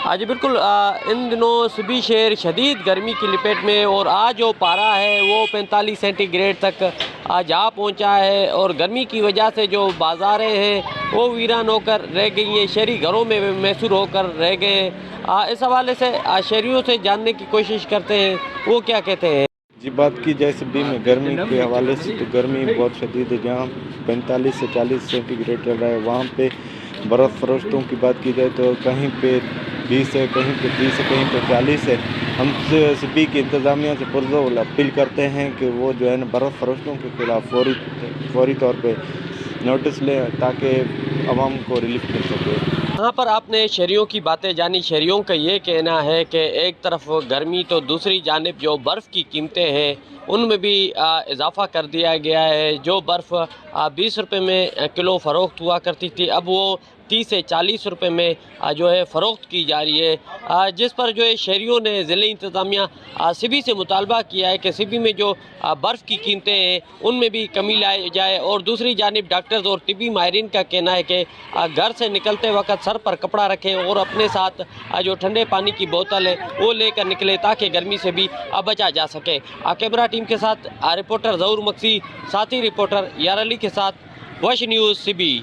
جی بالکل، ان دنوں سبھی شہر شدید گرمی کی لپیٹ میں، اور آج جو پارہ ہے وہ 45 سینٹی گریڈ تک جا پہنچا ہے، اور گرمی کی وجہ سے جو بازاریں ہیں وہ ویران ہو کر رہ گئی ہیں، شہری گھروں میں محصور ہو کر رہ گئے ہیں۔ اس حوالے سے شہریوں سے جاننے کی کوشش کرتے ہیں وہ کیا کہتے ہیں۔ جی بات کی جائے سبھی میں گرمی کے حوالے سے تو گرمی بہت شدید ہے، جہاں 45 سے 40 سینٹی گریڈ چل رہا ہے وہاں پہ برف فروشتوں کی بات کی جائے تو کہیں پہ 20 ہے، کہیں پہ 30 ہے، کہیں پہ 40 ہے۔ ہم سبھی کی انتظامیہ سے پرزور اپیل کرتے ہیں کہ وہ جو ہے نا برف فروشتوں کے خلاف فوری طور پہ نوٹس لیں تاکہ عوام کو ریلیف مل سکے۔ یہاں پر آپ نے شہریوں کی باتیں جانی۔ شہریوں کا یہ کہنا ہے کہ ایک طرف گرمی تو دوسری جانب جو برف کی قیمتیں ہیں ان میں بھی اضافہ کر دیا گیا ہے۔ جو برف 20 روپے میں کلو فروخت ہوا کرتی تھی اب وہ 30 سے 40 روپے میں جو ہے فروخت کی جا رہی ہے، جس پر جو ہے شہریوں نے ضلعی انتظامیہ سبھی سے مطالبہ کیا ہے کہ سبھی میں جو برف کی قیمتیں ہیں ان میں بھی کمی لائی جائے، اور دوسری جانب ڈاکٹرز اور طبی ماہرین کا کہنا ہے کہ گھر سے نکلتے وقت سر پر کپڑا رکھیں اور اپنے ساتھ جو ٹھنڈے پانی کی بوتل ہے وہ لے کر نکلے تاکہ گرمی سے بھی بچا جا سکے۔ کیمرہ ٹیم کے ساتھ رپورٹر ظہور مکسی، ساتھی رپورٹر یار علی کے ساتھ وش نیوز سبی۔